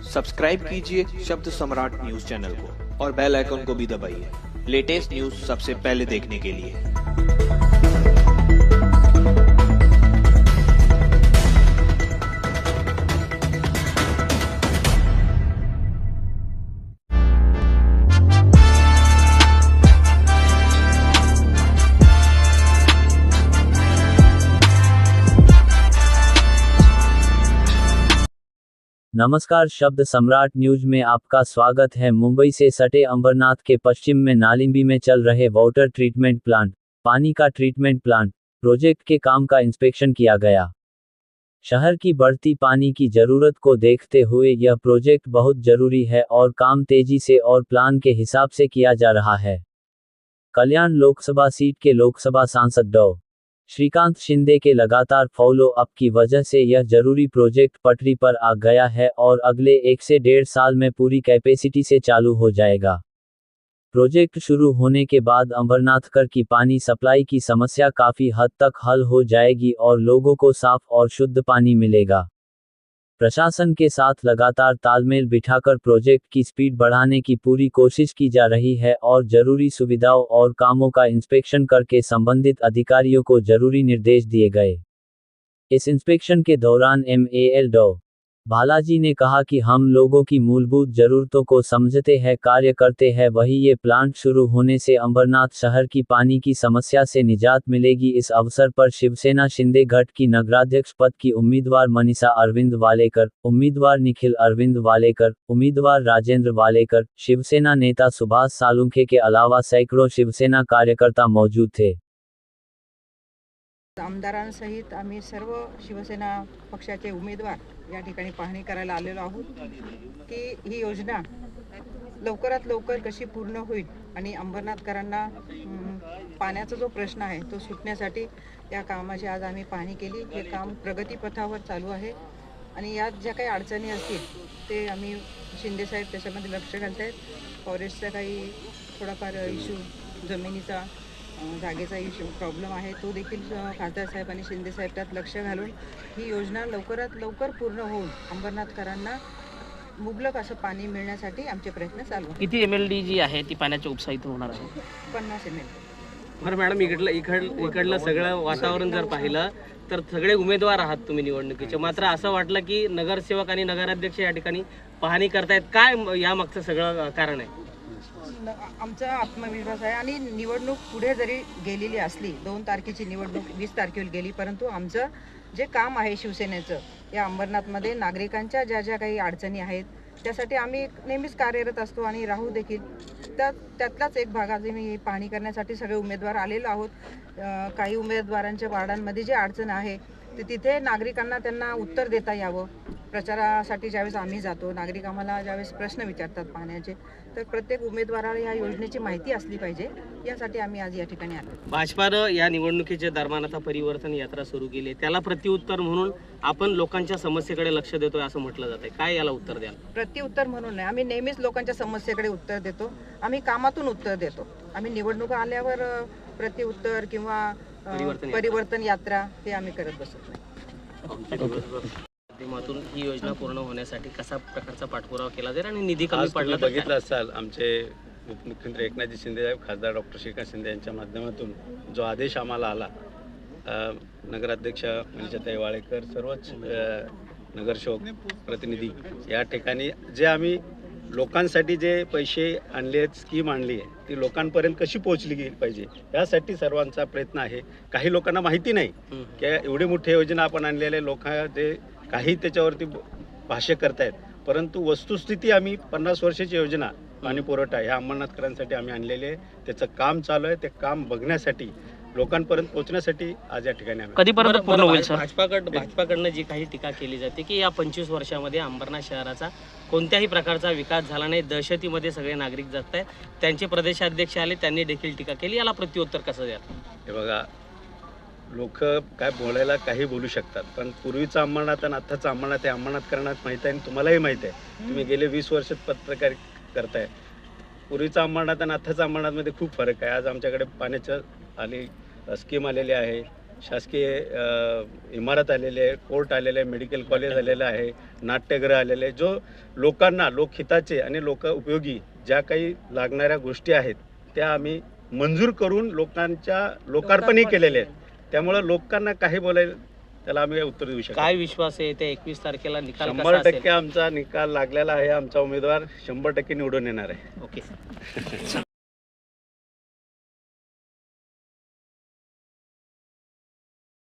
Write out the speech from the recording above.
Subscribe कीजिए शब्द सम्राट news channel को और बेल आइकन को भी दबाइए लेटेस्ट न्यूज सबसे पहले देखने के लिए। नमस्कार, शब्द सम्राट न्यूज में आपका स्वागत है। मुंबई से सटे अंबरनाथ के पश्चिम में नालिंबी में चल रहे वाटर ट्रीटमेंट प्लांट, पानी का ट्रीटमेंट प्लांट प्रोजेक्ट के काम का इंस्पेक्शन किया गया। शहर की बढ़ती पानी की जरूरत को देखते हुए यह प्रोजेक्ट बहुत जरूरी है और काम तेजी से और प्लान के हिसाब से किया जा रहा है। कल्याण लोकसभा सीट के लोकसभा सांसद डॉ. श्रीकांत शिंदे के लगातार फॉलो अप की वजह से यह जरूरी प्रोजेक्ट पटरी पर आ गया है और अगले 1 से 1.5 साल में पूरी कैपेसिटी से चालू हो जाएगा। प्रोजेक्ट शुरू होने के बाद अंबरनाथकर की पानी सप्लाई की समस्या काफी हद तक हल हो जाएगी और लोगों को साफ और शुद्ध पानी मिलेगा। प्रशासन के साथ लगातार तालमेल बिठाकर प्रोजेक्ट की स्पीड बढ़ाने की पूरी कोशिश की जा रही है और जरूरी सुविधाओं और कामों का इंस्पेक्शन करके संबंधित अधिकारियों को जरूरी निर्देश दिए गए। इस इंस्पेक्शन के दौरान MAL डॉ. बालाजी ने कहा कि हम लोगों की मूलभूत जरूरतों को समझते हैं, कार्य करते हैं, वही ये प्लांट शुरू होने से अंबरनाथ शहर की पानी की समस्या से निजात मिलेगी। इस अवसर पर शिवसेना शिंदे गढ़ की नगराध्यक्ष पद की उम्मीदवार मनीषा अरविंद वालेकर, उम्मीदवार निखिल अरविंद वालेकर, उम्मीदवार राजेंद्र वालेकर, शिवसेना नेता सुभाष सालुंखे के अलावा सैकड़ों शिवसेना कार्यकर्ता मौजूद थे। आमदारांसहित आम्ही सर्व शिवसेना पक्षाचे उमेदवार या ठिकाणी पाहणी करायला आलेलो आहोत की ही योजना लवकरात लवकर कशी पूर्ण होईल आणि अंबरनाथकरांना पाण्याचा जो प्रश्न आहे तो सुटण्यासाठी या कामाची आज आम्ही पाहणी केली। हे काम प्रगतीपथावर चालू आहे आणि यात ज्या काही अडचणी असतील ते आम्ही शिंदे साहेब त्याच्यामध्ये लक्ष घालत आहेत। फॉरेस्टचा काही थोडाफार इश्यू, जमिनीचा जागेचा इश्यू प्रॉब्लेम आहे तो देखील खासदार साहेब आणि शिंदे साहेब त्यात लक्ष घालून ही योजना लवकरात लवकर पूर्ण होऊन अंबरनाथकरांना मुबलक असं पाणी मिळण्यासाठी आमचे प्रयत्न चालू आहेत। किती MLD जी आहे ती पाण्याच्या उपसाईतून होणार आहे? 50 ml। बरं मॅडम, इकडलं सगळं वातावरण जर पाहिलं तर सगळे उमेदवार आहात तुम्ही निवडणुकीचे, मात्र असं वाटलं की नगरसेवक आणि नगराध्यक्ष या ठिकाणी पाहणी करतायत, काय यामागचं सगळं कारण आहे? आमचा आत्मविश्वास आहे आणि निवडणूक पुढे जरी गेलेली असली, 2 तारखेची निवडणूक 20 तारखेला गेली, परंतु आमचं जे काम आहे शिवसेनेचं या अंबरनाथमध्ये नागरिकांच्या ज्या काही अडचणी आहेत त्यासाठी आम्ही नेहमीच कार्यरत असतो आणि राहू देखील। त्यातलाच एक भाग आज मी पाहणी करण्यासाठी सगळे उमेदवार आलेलो आहोत। काही उमेदवारांच्या वार्डांमध्ये जे अडचण आहे ते तिथे नागरिकांना त्यांना उत्तर देता यावं। प्रचारासाठी ज्यावेळेस आम्ही जातो, नागरिक आम्हाला ज्यावेळेस प्रश्न विचारतात पाण्याचे, तर प्रत्येक उमेदवाराला या योजनेची माहिती असली पाहिजे, यासाठी आम्ही आज या ठिकाणी आलो। भाजपानं या निवडणुकीच्या दरम्यान आता परिवर्तन यात्रा सुरू केली, त्याला प्रत्युत्तर म्हणून आपण लोकांच्या समस्येकडे लक्ष देतोय असं म्हटलं जातंय, काय याला उत्तर द्याल? प्रत्युत्तर म्हणून नाही, आम्ही नेहमीच लोकांच्या समस्येकडे उत्तर देतो, आम्ही कामातून उत्तर देतो। आम्ही निवडणुका आल्यावर प्रत्युत्तर किंवा परिवर्तन यात्रा हे आम्ही करत बसत नाही। माध्यमातून ही योजना पूर्ण होण्यासाठी कसा प्रकारचा पाठपुरावा केला जाईल आणि निधी कमी पडला तर बघितलं असाल, आमचे उपमुख्यमंत्री एकनाथजी शिंदे साहेब, खासदार डॉ. श्रीकांत शिंदे यांच्या माध्यमातून जो आदेश आम्हाला आला, नगराध्यक्ष मनीषाताई वाळेकर, सर्वच नगरसेवक प्रतिनिधी या ठिकाणी जे आम्ही लोकांसाठी जे पैसे आणले, स्कीम आणली आहे ती लोकांपर्यंत कशी पोहोचली गेली पाहिजे यासाठी सर्वांचा प्रयत्न आहे। काही लोकांना माहिती नाही की एवढी मोठी योजना आपण आणलेले, लोक ते काही त्याच्यावरती भाष्य करतायत, परंतु वस्तुस्थिती आम्ही 50 वर्षाची योजना पाणी पुरवठा ह्या अंबरनाथकरांसाठी आम्ही आणलेले आहे। त्याचं काम चालू आहे, ते काम बघण्यासाठी, लोकांपर्यंत पोहोचण्यासाठी आज या ठिकाणी आम्ही। कधीपर्यंत पूर्ण होईल सर? भाजपाकडनं जी काही टीका केली जाते की या 25 वर्षामध्ये अंबरनाथ शहराचा कोणत्याही प्रकारचा विकास झाला नाही, दहशतीमध्ये सगळे नागरिक जगत आहेत, त्यांचे प्रदेशाध्यक्ष आले, त्यांनी देखील टीका केली, याला प्रत्युत्तर कसं द्याल? हे बघा, लोक काय बोलायला काही बोलू शकतात, पण पूर्वीचं अंबरनाथ आणि आत्ताचं अंबरनाथ हे अंबरनाथकरांना माहीत आहे आणि तुम्हालाही माहीत आहे। तुम्ही गेले 20 वर्ष पत्रकार करताय, पूर्वीचं अंबरनाथ आणि आत्ताचं अंबरनाथमध्ये खूप फरक आहे। आज आमच्याकडे पाण्याचं आणि स्कीम आलेली आहे, शासकीय इमारत आलेली आहे, कोर्ट आलेले आहे, मेडिकल कॉलेज आलेलं आहे, नाट्यगृह आलेले आहे, जो लोकांना लोकहिताचे आणि लोक उपयोगी ज्या काही लागणाऱ्या गोष्टी आहेत त्या आम्ही मंजूर करून लोकांच्या लोकार्पणही केलेले आहेत. त्यामुळं लोकांना काही बोलायला त्याला आम्ही उत्तर देऊ शकतो. काय विश्वास आहे ते 21 तारखेला निकाल कसा 100% असेल? आमचा निकाल लागलेला आहे. आमचा उमेदवार 100% निवडून येणार आहे. ओके